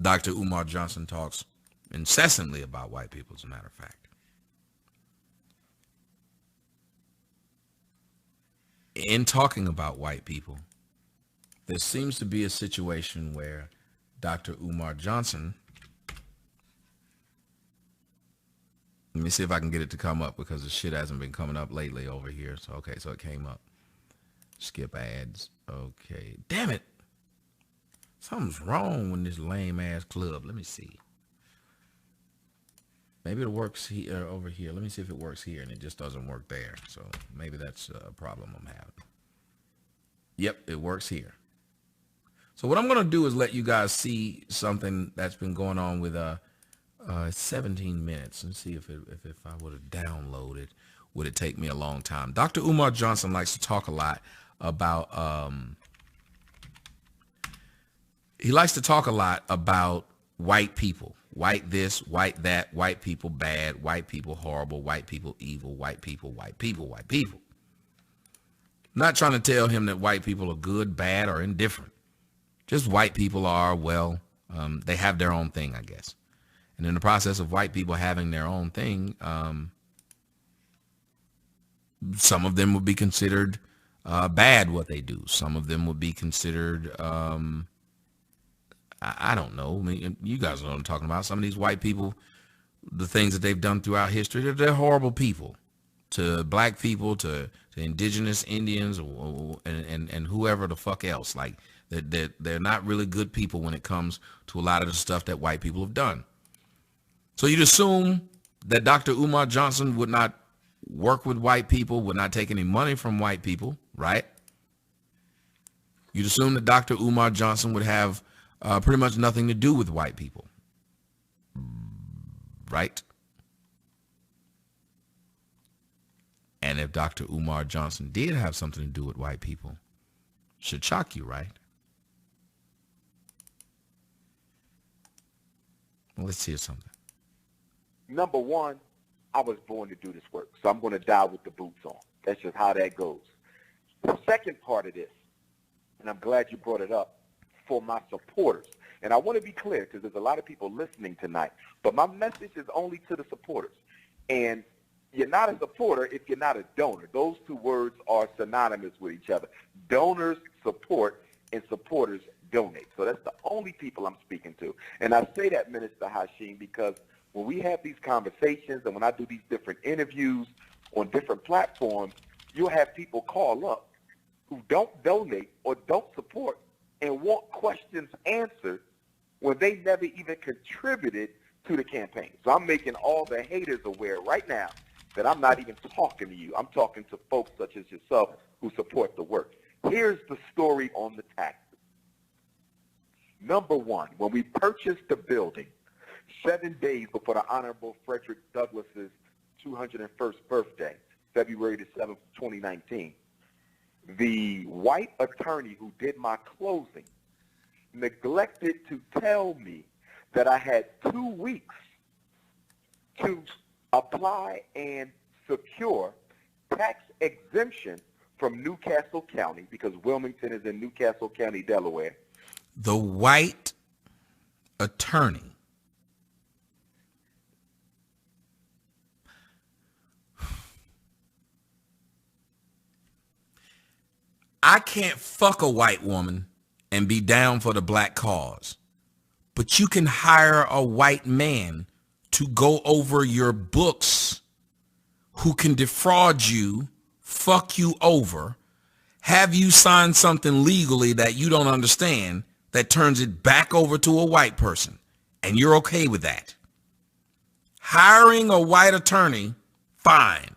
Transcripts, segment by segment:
Dr. Umar Johnson talks incessantly about white people, as a matter of fact. In talking about white people, there seems to be a situation where Dr. Umar Johnson, let me see if I can get it to come up because the shit hasn't been coming up lately over here. So, okay, so it came up. Skip ads. Okay. Damn it. Something's wrong with this lame ass club. Let me see. Maybe it works here over here. Let me see if it works here and it just doesn't work there. So maybe that's a problem I'm having. Yep, it works here. So what I'm going to do is let you guys see something that's been going on with 17 minutes and see if I would have downloaded, would it take me a long time. Dr. Umar Johnson likes to talk a lot about white people. White this, white that, white people bad, white people horrible, white people evil, white people, white people, white people. I'm not trying to tell him that white people are good, bad, or indifferent. Just white people are, well, they have their own thing, I guess. And in the process of white people having their own thing, some of them would be considered bad what they do. Some of them would be considered I don't know. I mean, you guys know what I'm talking about. Some of these white people, the things that they've done throughout history, they're horrible people to black people, to indigenous Indians, and whoever the fuck else. Like, they're not really good people when it comes to a lot of the stuff that white people have done. So you'd assume that Dr. Umar Johnson would not work with white people, would not take any money from white people, right? You'd assume that Dr. Umar Johnson would have pretty much nothing to do with white people, right? And if Dr. Umar Johnson did have something to do with white people, should shock you, right? Well, let's hear something. Number one, I was born to do this work, so I'm going to die with the boots on. That's just how that goes. The second part of this, and I'm glad you brought it up, for my supporters. And I want to be clear because there's a lot of people listening tonight, but my message is only to the supporters. And you're not a supporter if you're not a donor. Those two words are synonymous with each other. Donors support and supporters donate. So that's the only people I'm speaking to. And I say that, Minister Hashim, because when we have these conversations and when I do these different interviews on different platforms, you'll have people call up who don't donate or don't support and want questions answered when they never even contributed to the campaign. So I'm making all the haters aware right now that I'm not even talking to you. I'm talking to folks such as yourself who support the work. Here's the story on the taxes. Number one, when we purchased the building 7 days before the Honorable Frederick Douglass's 201st birthday, February the 7th, 2019, the white attorney who did my closing neglected to tell me that I had 2 weeks to apply and secure tax exemption from Newcastle County because Wilmington is in Newcastle County, Delaware. The white attorney I can't fuck a white woman and be down for the black cause, but you can hire a white man to go over your books who can defraud you, fuck you over, have you sign something legally that you don't understand that turns it back over to a white person, and you're okay with that. Hiring a white attorney, fine.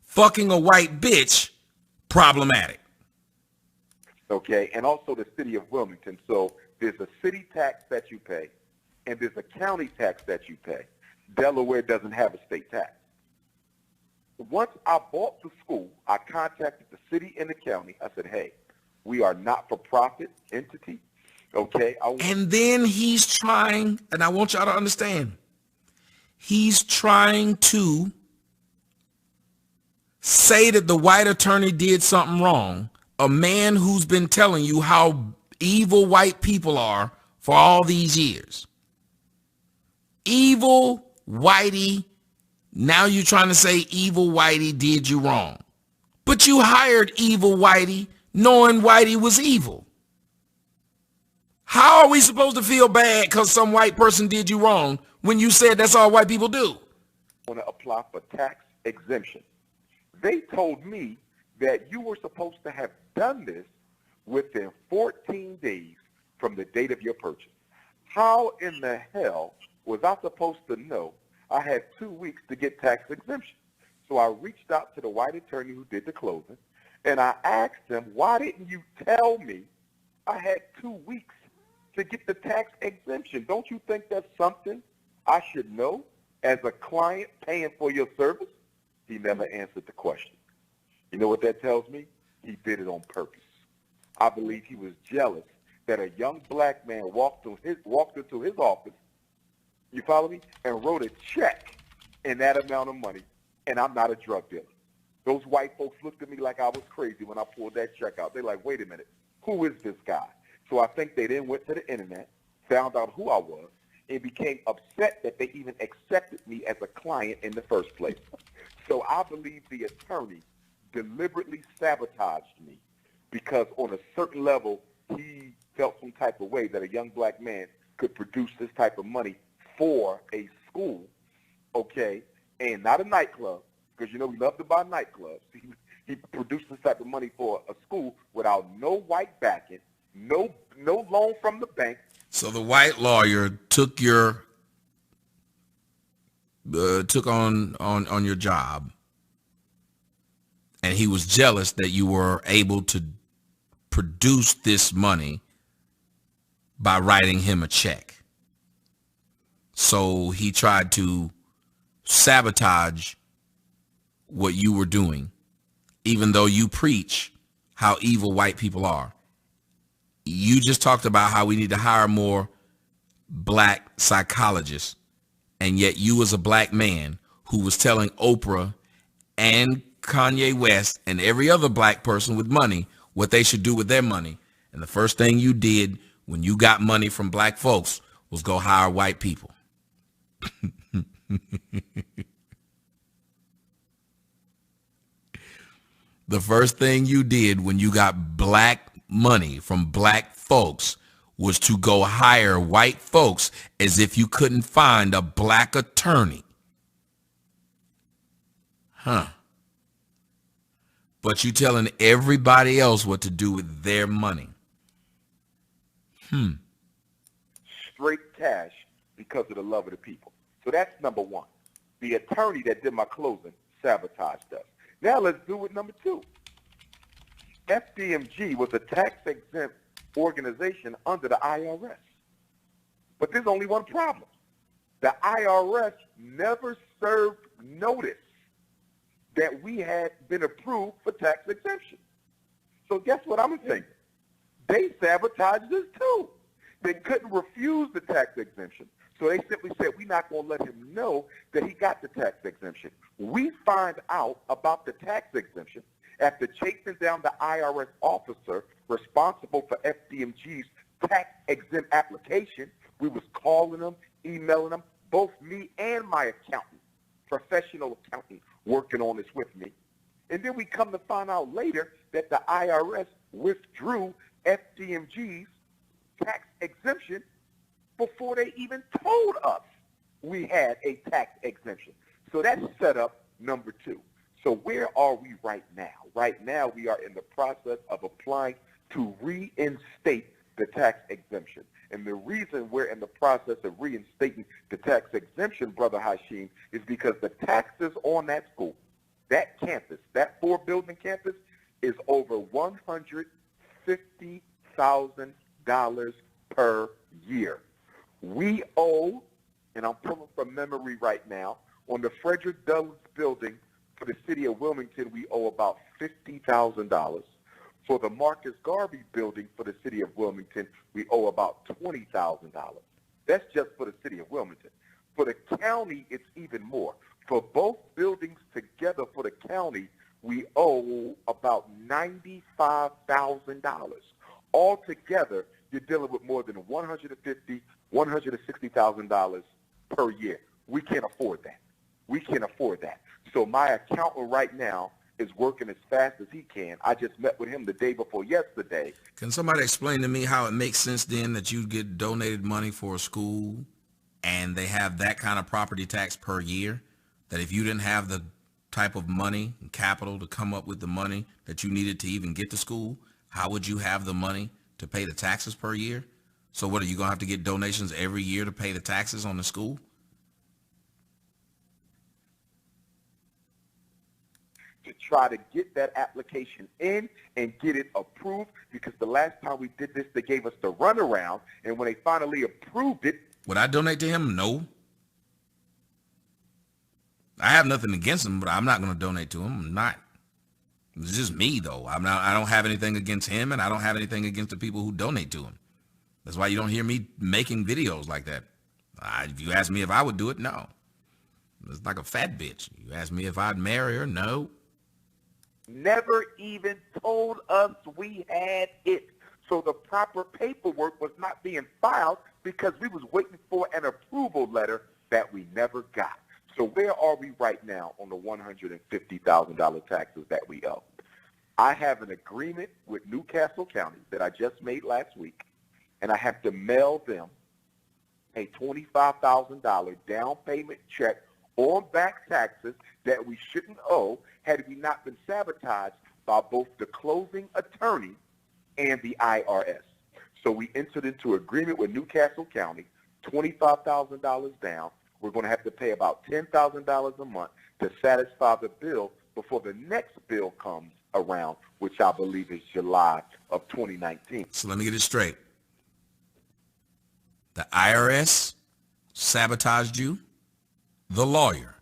Fucking a white bitch, problematic. Okay, and also the city of Wilmington. So there's a city tax that you pay, and there's a county tax that you pay. Delaware doesn't have a state tax. Once I bought the school, I contacted the city and the county. I said, hey, we are not-for-profit entity, okay? And then he's trying, and I want y'all to understand, he's trying to say that the white attorney did something wrong, a man who's been telling you how evil white people are for all these years. Evil Whitey. Now you're trying to say evil Whitey did you wrong. But you hired evil Whitey knowing Whitey was evil. How are we supposed to feel bad because some white person did you wrong when you said that's all white people do? Want to apply for tax exemption. They told me that you were supposed to have done this within 14 days from the date of your purchase. How in the hell was I supposed to know I had 2 weeks to get tax exemption? So I reached out to the white attorney who did the closing, and I asked him, why didn't you tell me I had 2 weeks to get the tax exemption? Don't you think that's something I should know as a client paying for your service? He never answered the question. You know what that tells me? He did it on purpose. I believe he was jealous that a young black man walked into his office, you follow me, and wrote a check in that amount of money, and I'm not a drug dealer. Those white folks looked at me like I was crazy when I pulled that check out. They're like, wait a minute, who is this guy? So I think they then went to the internet, found out who I was, and became upset that they even accepted me as a client in the first place. So I believe the attorney deliberately sabotaged me because on a certain level, he felt some type of way that a young black man could produce this type of money for a school, okay, and not a nightclub, because, you know, we love to buy nightclubs. He produced this type of money for a school without no white backing, no loan from the bank. So the white lawyer took on your job, and he was jealous that you were able to produce this money by writing him a check. So he tried to sabotage what you were doing, even though you preach how evil white people are. You just talked about how we need to hire more black psychologists, and yet you as a black man who was telling Oprah and Kanye West and every other black person with money what they should do with their money. And the first thing you did when you got money from black folks was go hire white people. The first thing you did when you got black money from black folks was to go hire white folks as if you couldn't find a black attorney. Huh. But you telling everybody else what to do with their money. Straight cash because of the love of the people. So that's number one. The attorney that did my closing sabotaged us. Now let's do with number two. FDMG was a tax-exempt organization under the IRS. But there's only one problem. The IRS never served notice that we had been approved for tax exemption. So guess what I'm thinking? They sabotaged us too. They couldn't refuse the tax exemption. So they simply said, we're not going to let him know that he got the tax exemption. We find out about the tax exemption after chasing down the IRS officer responsible for FDMG's tax exempt application. We was calling them, emailing them, both me and my accountant, professional accountant, working on this with me. And then we come to find out later that the IRS withdrew FDMG's tax exemption before they even told us we had a tax exemption. So that's set up number two. So where are we right now? Right now we are in the process of applying to reinstate the tax exemption. And the reason we're in the process of reinstating the tax exemption, Brother Hashim, is because the taxes on that school, that campus, that 4-building campus, is over $150,000 per year. We owe, and I'm pulling from memory right now, on the Frederick Douglass building for the city of Wilmington, we owe about $50,000. For the Marcus Garvey building for the city of Wilmington, we owe about $20,000. That's just for the city of Wilmington. For the county, it's even more. For both buildings together for the county, we owe about $95,000. Altogether, you're dealing with more than $150,000, $160,000 per year. We can't afford that. We can't afford that. So my accountant right now is working as fast as he can. I just met with him the day before yesterday. Can somebody explain to me how it makes sense then that you get donated money for a school and they have that kind of property tax per year? That if you didn't have the type of money and capital to come up with the money that you needed to even get to school, how would you have the money to pay the taxes per year? So what, are you going to have to get donations every year to pay the taxes on the school? To try to get that application in and get it approved, because the last time we did this, they gave us the runaround, and when they finally approved it. Would I donate to him? No. I have nothing against him, but I'm not going to donate to him. I'm not. It's just me, though. I don't have anything against him, and I don't have anything against the people who donate to him. That's why you don't hear me making videos like that. If you ask me if I would do it, no. It's like a fat bitch. You ask me if I'd marry her, no. Never even told us we had it. So the proper paperwork was not being filed because we was waiting for an approval letter that we never got. So where are we right now on the $150,000 taxes that we owe? I have an agreement with Newcastle County that I just made last week, and I have to mail them a $25,000 down payment check on back taxes that we shouldn't owe had we not been sabotaged by both the closing attorney and the IRS. So we entered into agreement with Newcastle County, $25,000 down. We're going to have to pay about $10,000 a month to satisfy the bill before the next bill comes around, which I believe is July of 2019. So let me get it straight. The IRS sabotaged you. The lawyer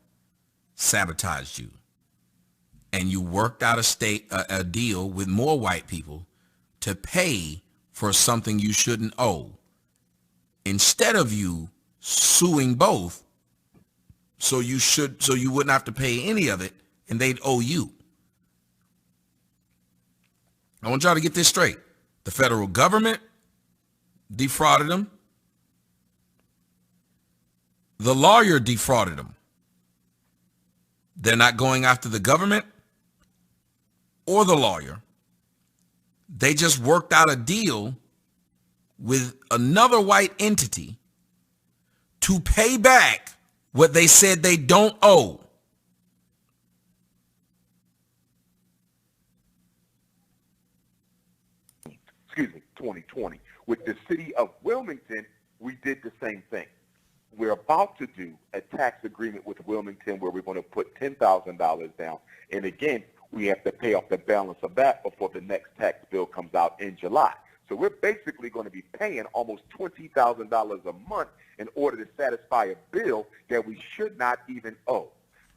sabotaged you. And you worked out a deal with more white people to pay for something you shouldn't owe. Instead of you suing both, so you wouldn't have to pay any of it and they'd owe you. I want y'all to get this straight. The federal government defrauded them. The lawyer defrauded them. They're not going after the government or the lawyer. They just worked out a deal with another white entity to pay back what they said they don't owe. Excuse me, 2020. With the city of Wilmington, we did the same thing. We're about to do a tax agreement with Wilmington where we're going to put $10,000 down. And again, we have to pay off the balance of that before the next tax bill comes out in July. So we're basically going to be paying almost $20,000 a month in order to satisfy a bill that we should not even owe.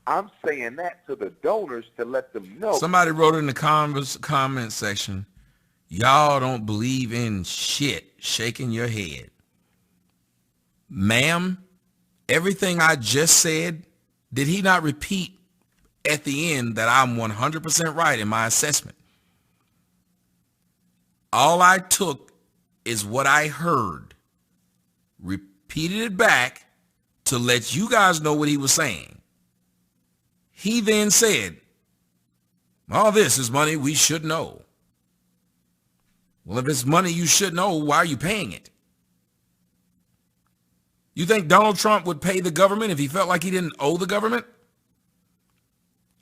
I'm saying that to the donors to let them know. Somebody wrote in the comment section, y'all don't believe in shit, shaking your head. Ma'am, everything I just said, did he not repeat at the end that I'm 100% right in my assessment? All I took is what I heard, repeated it back to let you guys know what he was saying. He then said, all this is money we should know. Well, if it's money you should know, why are you paying it? You think Donald Trump would pay the government if he felt like he didn't owe the government?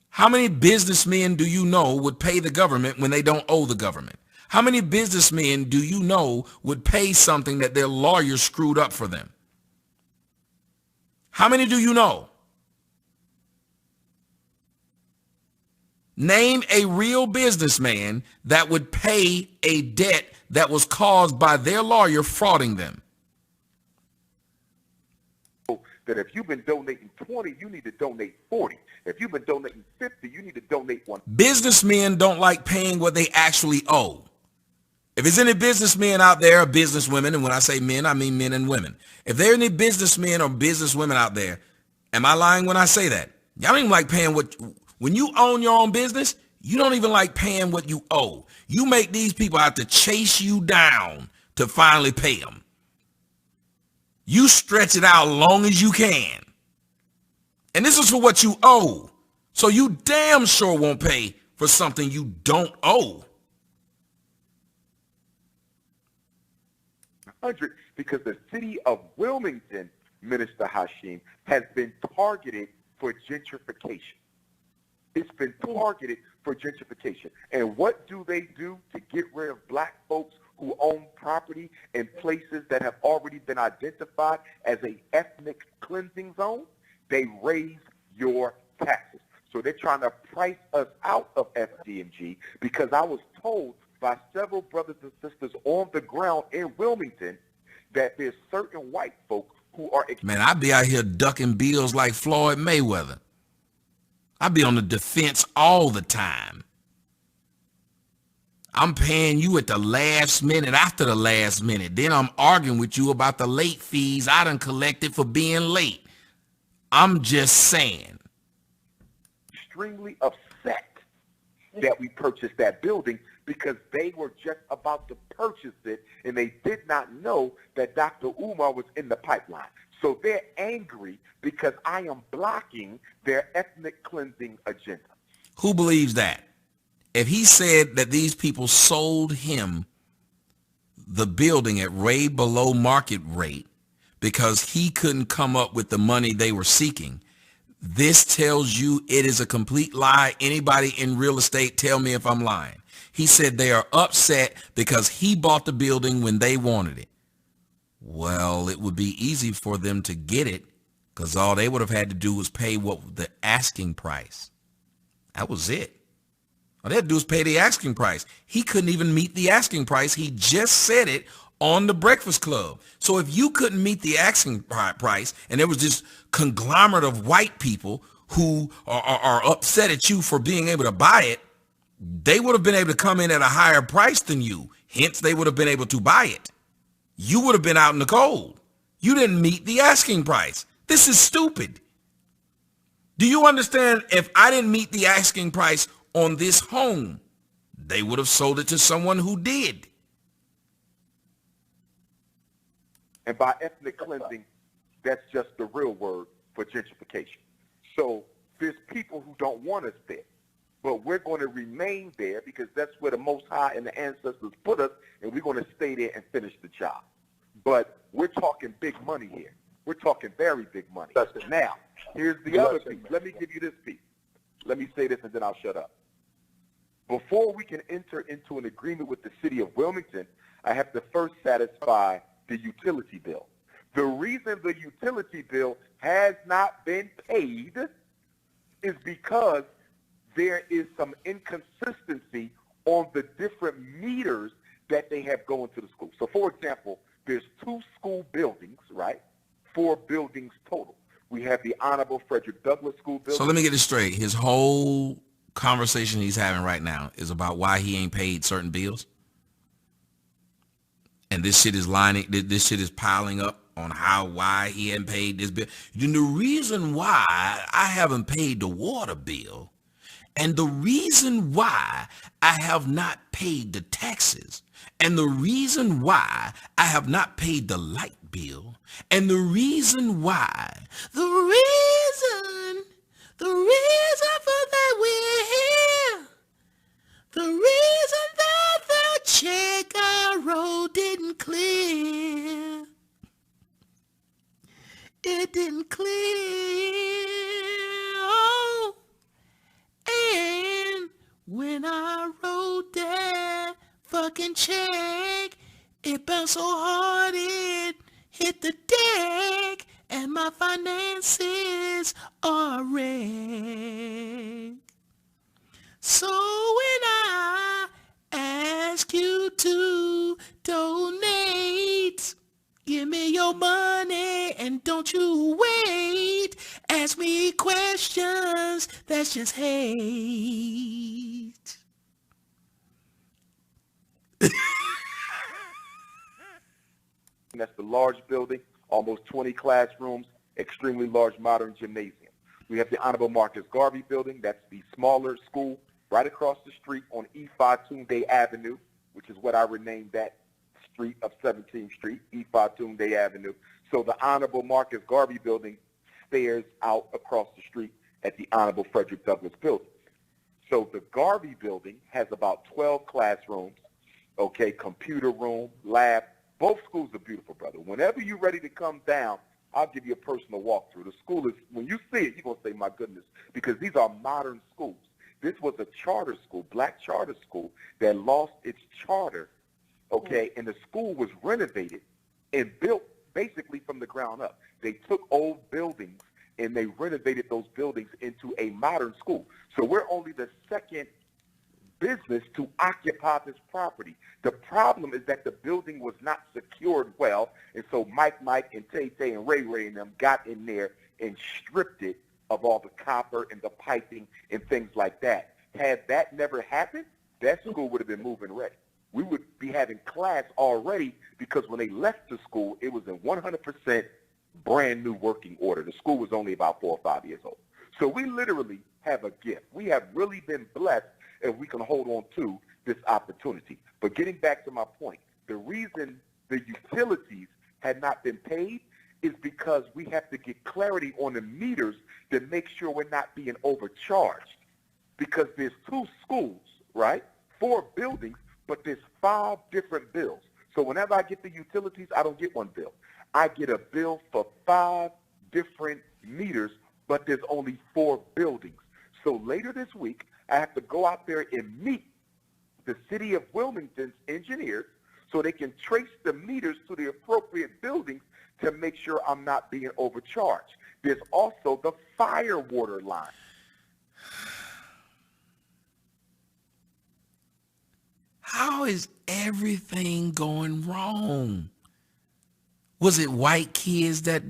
How many businessmen do you know would pay the government when they don't owe the government? How many businessmen do you know would pay something that their lawyer screwed up for them? How many do you know? Name a real businessman that would pay a debt that was caused by their lawyer frauding them. That if you've been donating 20, you need to donate 40. If you've been donating 50, you need to donate 1. Businessmen don't like paying what they actually owe. If there's any businessmen out there or businesswomen, and when I say men, I mean men and women. If there are any businessmen or businesswomen out there, am I lying when I say that? Y'all don't even like paying when you own your own business, you don't even like paying what you owe. You make these people have to chase you down to finally pay them. You stretch it out long as you can. And this is for what you owe. So you damn sure won't pay for something you don't owe. 100, because the city of Wilmington, Minister Hashim, has been targeted for gentrification. It's been targeted for gentrification. And what do they do to get rid of black folks who own property in places that have already been identified as a ethnic cleansing zone? They raise your taxes. So they're trying to price us out of FDMG, because I was told by several brothers and sisters on the ground in Wilmington that there's certain white folk who are... Man, I be out here ducking bills like Floyd Mayweather. I be on the defense all the time. I'm paying you at the last minute, after the last minute. Then I'm arguing with you about the late fees I done collected for being late. I'm just saying. Extremely upset that we purchased that building, because they were just about to purchase it and they did not know that Dr. Umar was in the pipeline. So they're angry because I am blocking their ethnic cleansing agenda. Who believes that? If he said that these people sold him the building at way below market rate because he couldn't come up with the money they were seeking, this tells you it is a complete lie. Anybody in real estate, tell me if I'm lying. He said they are upset because he bought the building when they wanted it. Well, it would be easy for them to get it because all they would have had to do was pay what the asking price. That was it. All they had to do was pay the asking price. He couldn't even meet the asking price. He just said it on the Breakfast Club. So if you couldn't meet the asking price and there was this conglomerate of white people who are upset at you for being able to buy it, they would have been able to come in at a higher price than you. Hence, they would have been able to buy it. You would have been out in the cold. You didn't meet the asking price. This is stupid. Do you understand? If I didn't meet the asking price on this home, they would have sold it to someone who did. And by ethnic cleansing, that's just the real word for gentrification. So there's people who don't want us there, but we're going to remain there because that's where the Most High and the ancestors put us, and we're going to stay there and finish the job. But we're talking big money here. We're talking very big money. Now, here's the other piece. Let me give you this piece. Let me say this and then I'll shut up. Before we can enter into an agreement with the city of Wilmington, I have to first satisfy the utility bill. The reason the utility bill has not been paid is because there is some inconsistency on the different meters that they have going to the school. So, for example, there's 2 school buildings, right? 4 buildings total. We have the Honorable Frederick Douglass School building. So let me get this straight. His whole conversation he's having right now is about why he ain't paid certain bills. And this shit is piling up on why he hadn't paid this bill. And the reason why I haven't paid the water bill, and the reason why I have not paid the taxes, and the reason why I have not paid the light bill, and the reason for that we're here, the reason that the check I wrote didn't clear, it didn't clear, oh, and when I wrote that fucking check, it bounced so hard it hit the deck, and my finances are wrecked. So when I ask you to donate, give me your money and don't you wait. Ask me questions, that's just hate. That's the large building, almost 20 classrooms, extremely large modern gymnasium. We have the Honorable Marcus Garvey building. That's the smaller school right across the street on Ifatunde Avenue, which is what I renamed that street of 17th Street, Ifatunde Avenue. So the Honorable Marcus Garvey building stares out across the street at the Honorable Frederick Douglass building. So the Garvey building has about 12 classrooms, okay, computer room, lab. Both schools are beautiful, brother. Whenever you're ready to come down, I'll give you a personal walkthrough. The school is, when you see it, you're going to say, my goodness, because these are modern schools. This was a charter school, black charter school, that lost its charter, okay, and the school was renovated and built basically from the ground up. They took old buildings and they renovated those buildings into a modern school. So we're only the second business to occupy this property. The problem is that the building was not secured well, and so Mike and Tay and Ray and them got in there and stripped it of all the copper and the piping and things like that. Had that never happened, that school would have been moving ready. We would be having class already, because when they left the school, it was in 100% brand new working order. The school was only about 4 or 5 years old. So we literally have a gift. We have really been blessed if we can hold on to this opportunity. But getting back to my point, the reason the utilities had not been paid is because we have to get clarity on the meters to make sure we're not being overcharged. Because there's 2 schools, right? 4 buildings, but there's 5 different bills. So whenever I get the utilities, I don't get 1 bill. I get a bill for 5 different meters, but there's only 4 buildings. So later this week, I have to go out there and meet the city of Wilmington's engineers so they can trace the meters to the appropriate buildings to make sure I'm not being overcharged. There's also the fire water line. How is everything going wrong? Was it white kids that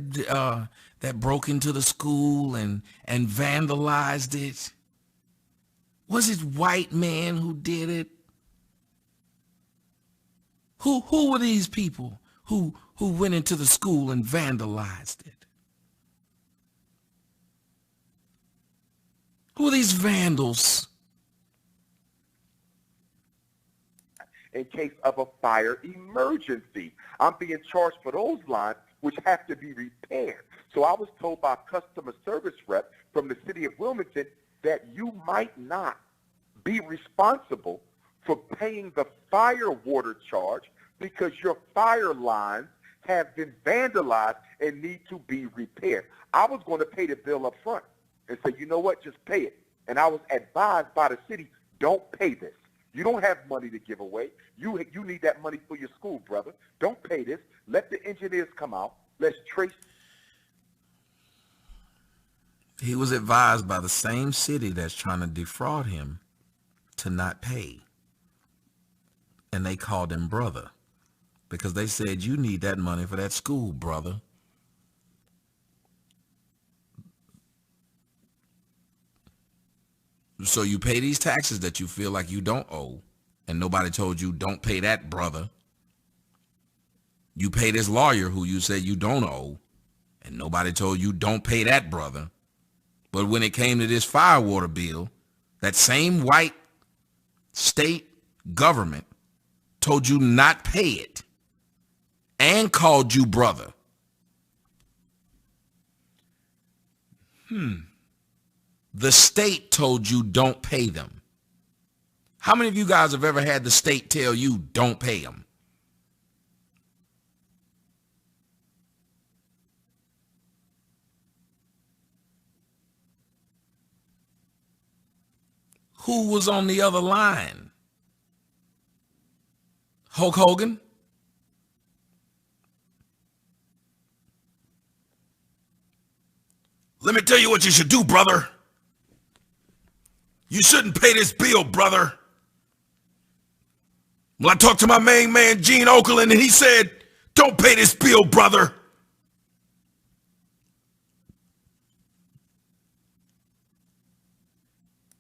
broke into the school and vandalized it? Was it white men who did it? Who were these people who went into the school and vandalized it? Who are these vandals? In case of a fire emergency, I'm being charged for those lines, which have to be repaired. So I was told by a customer service rep from the city of Wilmington that you might not be responsible for paying the fire water charge because your fire lines have been vandalized and need to be repaired. I was going to pay the bill up front and say, you know what, just pay it. And I was advised by the city, don't pay this. You don't have money to give away. You need that money for your school, brother. Don't pay this. Let the engineers come out. Let's trace. He was advised by the same city that's trying to defraud him to not pay. And they called him brother because they said, you need that money for that school, brother. So you pay these taxes that you feel like you don't owe, and nobody told you don't pay that, brother. You pay this lawyer who you said you don't owe, and nobody told you don't pay that, brother. But when it came to this fire water bill, that same white state government told you not pay it and called you brother. The state told you don't pay them. How many of you guys have ever had the state tell you don't pay them? Who was on the other line? Hulk Hogan? Let me tell you what you should do, brother. You shouldn't pay this bill, brother. Well, I talked to my main man, Gene Okerlund, and he said, don't pay this bill, brother.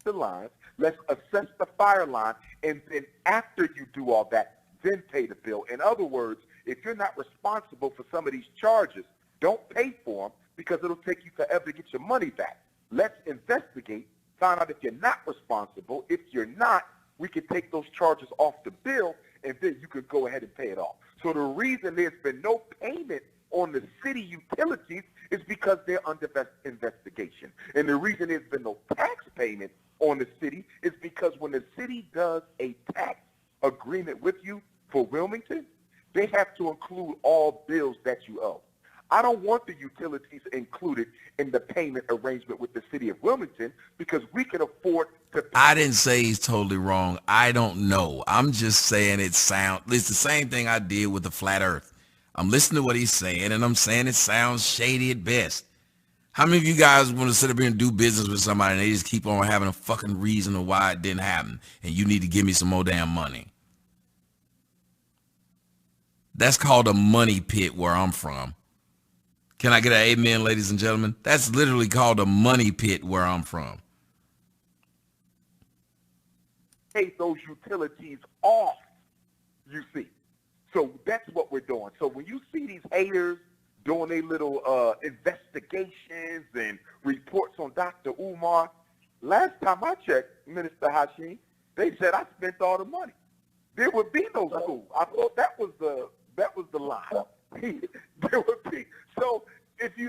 The lines. Let's assess the fire line, and then after you do all that, then pay the bill. In other words, if you're not responsible for some of these charges, don't pay for them because it'll take you forever to get your money back. Let's investigate, find out if you're not responsible. If you're not, we can take those charges off the bill, and then you could go ahead and pay it off. So the reason there's been no payment on the city utilities is because they're under investigation. And the reason there's been no tax payment on the city is because when the city does a tax agreement with you for Wilmington, they have to include all bills that you owe. I don't want the utilities included in the payment arrangement with the city of Wilmington because we can afford to pay. I didn't say he's totally wrong. I don't know. I'm just saying it's the same thing I did with the flat earth. I'm listening to what he's saying, and I'm saying it sounds shady at best. How many of you guys want to sit up here and do business with somebody and they just keep on having a fucking reason of why it didn't happen, and you need to give me some more damn money? That's called a money pit where I'm from. Can I get an amen, ladies and gentlemen? That's literally called a money pit where I'm from. Pay those utilities off, you see. So that's what we're doing. So when you see these haters doing their little investigations and reports on Dr. Umar, last time I checked, Minister Hashim, they said I spent all the money. There would be no school. I thought that was the line. There would be. So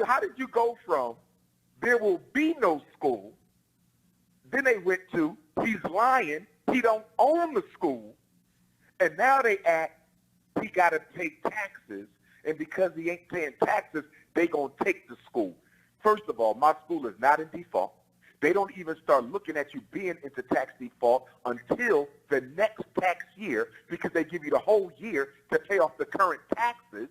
how did you go from there will be no school, then they went to he's lying, he don't own the school, and now they act he got to pay taxes, and because he ain't paying taxes, they going to take the school. First of all, my school is not in default. They don't even start looking at you being into tax default until the next tax year because they give you the whole year to pay off the current taxes.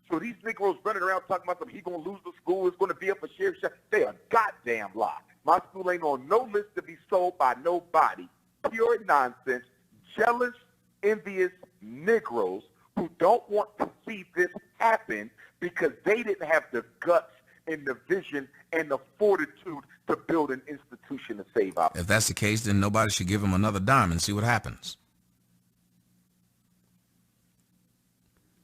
So these Negroes running around talking about something, he's going to lose the school, it's going to be up for share. They a goddamn lie. My school ain't on no list to be sold by nobody. Pure nonsense, jealous, envious Negroes who don't want to see this happen because they didn't have the guts and the vision and the fortitude to build an institution to save our people. If that's the case, then nobody should give him another dime and see what happens.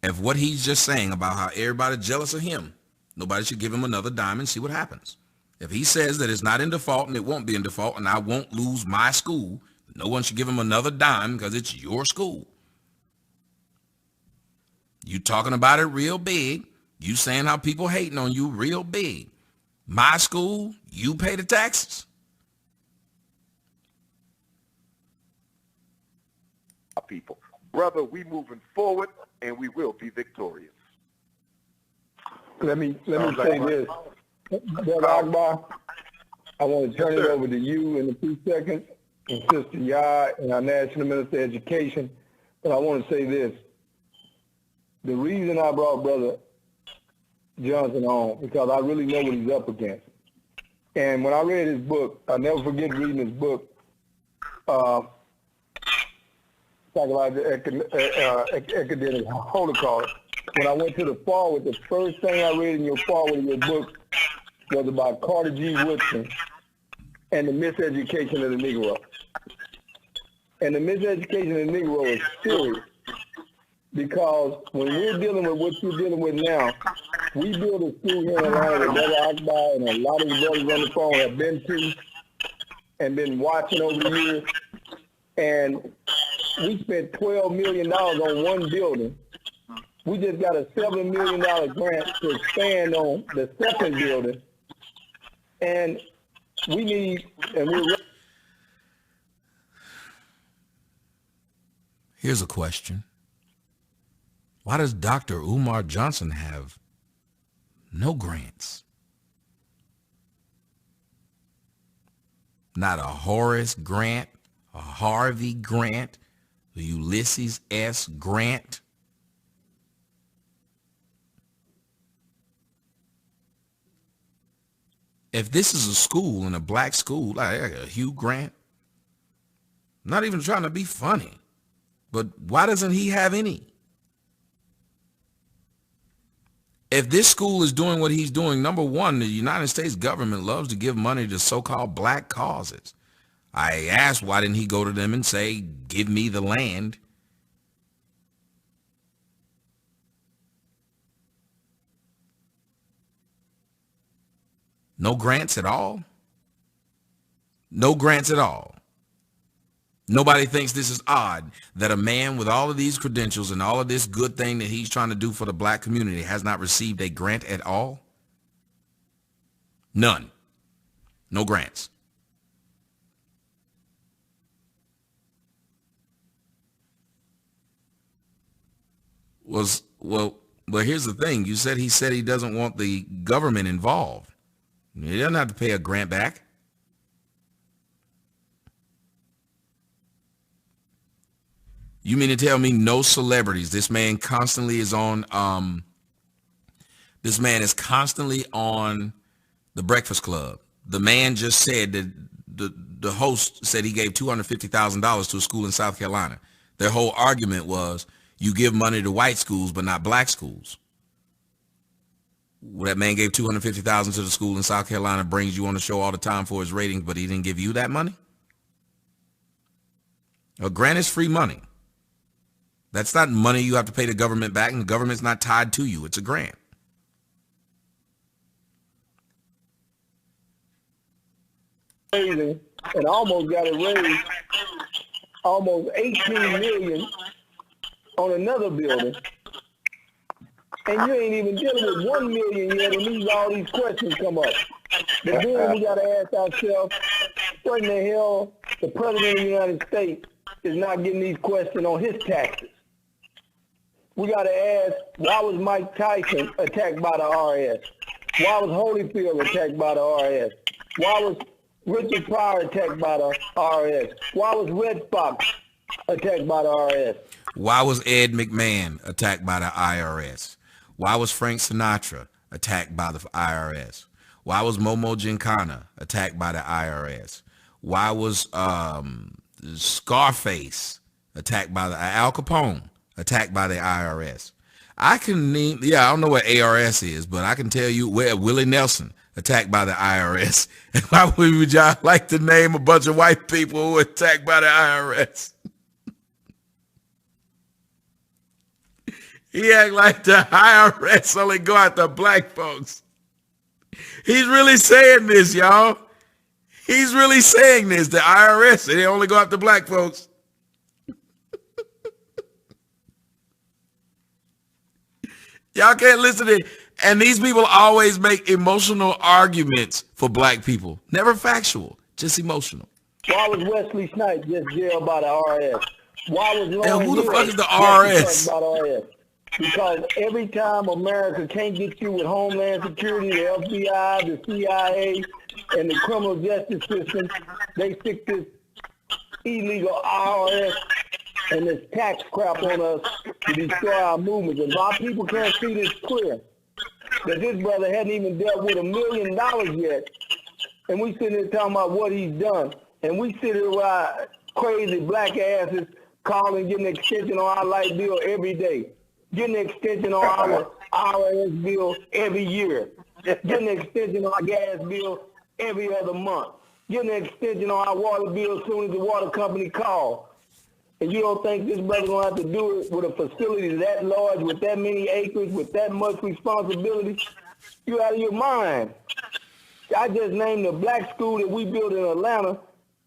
If what he's just saying about how everybody's jealous of him, nobody should give him another dime and see what happens. If he says that it's not in default and it won't be in default and I won't lose my school, no one should give him another dime because it's your school. You talking about it real big. You saying how people hating on you real big. My school, you pay the taxes. People. Brother, we moving forward and we will be victorious. Let me say this. Brother Akbar, I want to turn it over to you in a few seconds, and Sister Yah and our National Minister of Education. But I want to say this. The reason I brought Brother Johnson on, because I really know what he's up against. And when I read his book, I'll never forget reading his book, Psychological Academic Holocaust. When I went to the forward, the first thing I read in your forward of your book was about Carter G. Woodson and the miseducation of the Negro. And the miseducation of the Negro is serious because when we're dealing with what you're dealing with now, we build a school here in Atlanta that Brother Akbar and a lot of the brothers on the phone have been to and been watching over the years. And we spent $12 million on one building. We just got a $7 million grant to expand on the second building. And we need, and we're... Here's a question. Why does Dr. Umar Johnson have no grants? Not a Horace Grant, a Harvey Grant, a Ulysses S. Grant. If this is a school and a black school, like a Hugh Grant, I'm not even trying to be funny, but why doesn't he have any? If this school is doing what he's doing, number one, the United States government loves to give money to so-called black causes. I asked, why didn't he go to them and say, give me the land? No grants at all? No grants at all. Nobody thinks this is odd that a man with all of these credentials and all of this good thing that he's trying to do for the black community has not received a grant at all. None. No grants. Well, here's the thing. You said he doesn't want the government involved. He doesn't have to pay a grant back. You mean to tell me no celebrities? This man constantly is on the Breakfast Club. The man just said that the host said he gave $250,000 to a school in South Carolina. Their whole argument was you give money to white schools but not black schools. Well, that man gave $250,000 to the school in South Carolina, brings you on the show all the time for his ratings, but he didn't give you that money? A grant is free money. That's not money you have to pay the government back, and the government's not tied to you. It's a grant. And almost got it raised almost $18 million on another building. And you ain't even dealing with $1 million yet, and all these questions come up. But then we got to ask ourselves, what in the hell the President of the United States is not getting these questions on his taxes? We got to ask, why was Mike Tyson attacked by the IRS? Why was Holyfield attacked by the IRS? Why was Richard Pryor attacked by the IRS? Why was Red Fox attacked by the IRS? Why was Ed McMahon attacked by the IRS? Why was Frank Sinatra attacked by the IRS? Why was Momo Gincana attacked by the IRS? Why was Scarface attacked by the Al Capone attacked by the IRS? I can name, I don't know what ARS is, but I can tell you where Willie Nelson attacked by the IRS. And why would y'all like to name a bunch of white people who were attacked by the IRS? He act like the IRS only go after black folks. He's really saying this, y'all. He's really saying this. The IRS, they only go after black folks. Y'all can't listen to it. And these people always make emotional arguments for black people. Never factual, just emotional. Why was Wesley Snipes just jailed by the IRS? Why was Lauren And who the Hill fuck is the just IRS? by the IRS? Because every time America can't get you with Homeland Security, the FBI, the CIA, and the criminal justice system, they stick this illegal IRS and this tax crap on us to destroy our movements. And our people can't see this clear, that this brother hadn't even dealt with $1 million yet, and we sitting there talking about what he's done. And we sit here with our crazy black asses calling, getting an extension on our light bill every day, getting an extension on our IRS bill every year, getting an extension on our gas bill every other month, getting an extension on our water bill as soon as the water company calls. And you don't think this brother going to have to do it with a facility that large, with that many acres, with that much responsibility? You out of your mind. I just named the black school that we built in Atlanta,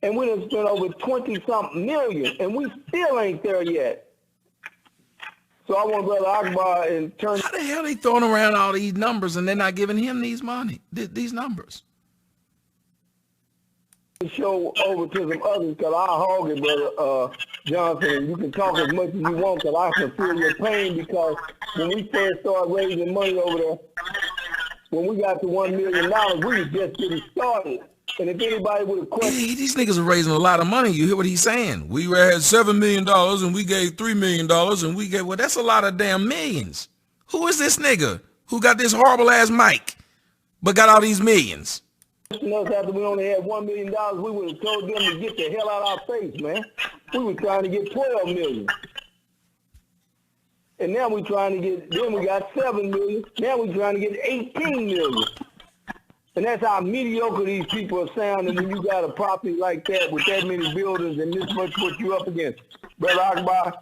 and we done spent over 20-something million, and we still ain't there yet. So I want Brother Akbar and turn. How the hell they throwing around all these numbers and they're not giving him these numbers? Show over to some others, because I'll hog it, Brother Johnson, and you can talk as much as you want, because I can feel your pain, because when we first started raising money over there, when we got to $1 million, we was just getting started. And if anybody would have questioned... Hey, these niggas are raising a lot of money. You hear what he's saying? We had $7 million and we gave $3 million and we gave... Well, that's a lot of damn millions. Who is this nigga who got this horrible ass mic but got all these millions? Us after we only had $1 million, we would have told them to get the hell out of our face, man. We were trying to get 12 million. And now we're trying to get, then we got 7 million. Now we're trying to get 18 million. And that's how mediocre these people are sounding when you got a property like that with that many buildings and this much what you up against. Brother Akbar,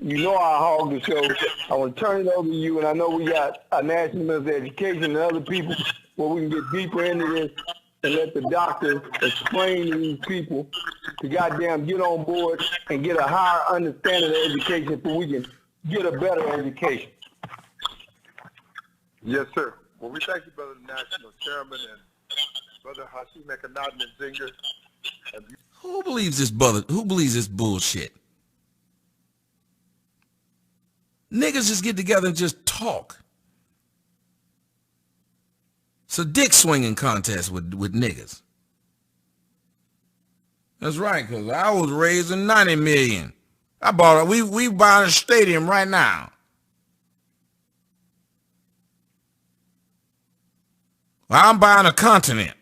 you know I hog the show. I want to turn it over to you, and I know we got our National Minister of Education and other people where we can get deeper into this and let the doctor explain to these people to goddamn get on board and get a higher understanding of education so we can get a better education. Yes, sir. Well, we thank you, Brother National Chairman and Brother Hashim Ekanaden and Zinger. Who believes this brother? Who believes this bullshit? Niggas just get together and just talk. It's a dick swinging contest with niggas. That's right, because I was raising 90 million. I bought it. We buying a stadium right now. I'm buying a continent.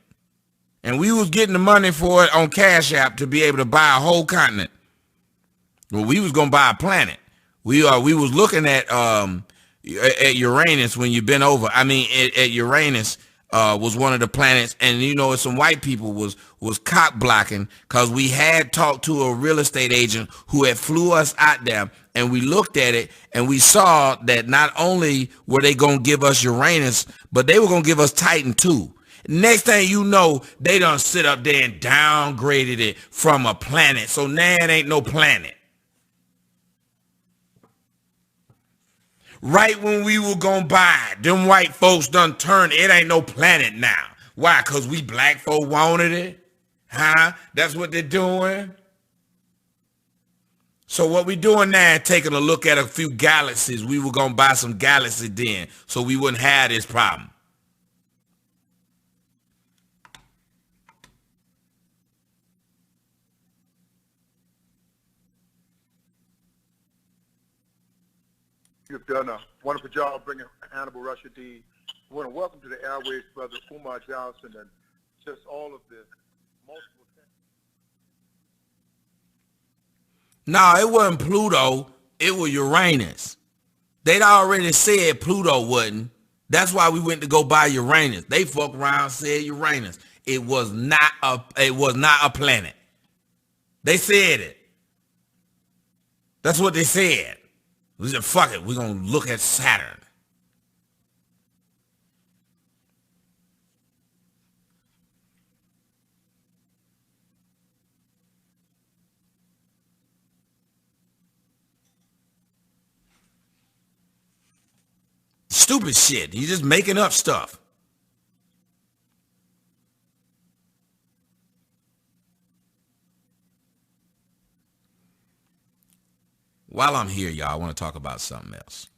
And we was getting the money for it on Cash App to be able to buy a whole continent. Well, we was gonna buy a planet. We was looking at Uranus when you've been over. I mean, at Uranus was one of the planets, and you know, some white people was cock blocking because we had talked to a real estate agent who had flew us out there, and we looked at it and we saw that not only were they gonna give us Uranus, but they were gonna give us Titan too. Next thing you know, they done sit up there and downgraded it from a planet. So now it ain't no planet. Right when we were gonna buy it, them white folks done turned it ain't no planet now. Why? Because we black folk wanted it? Huh? That's what they're doing? So what we doing now is taking a look at a few galaxies. We were gonna buy some galaxies then so we wouldn't have this problem. You've done a wonderful job bringing Hannibal Rashidi. We want to welcome to the airways, Brother Umar Johnson, and just all of the multiple things. No, it wasn't Pluto. It was Uranus. They'd already said Pluto wasn't. That's why we went to go buy Uranus. They fuck around and said Uranus. It was not a planet. They said it. That's what they said. We said, fuck it, we're going to look at Saturn. Stupid shit. You're just making up stuff. While I'm here, y'all, I want to talk about something else.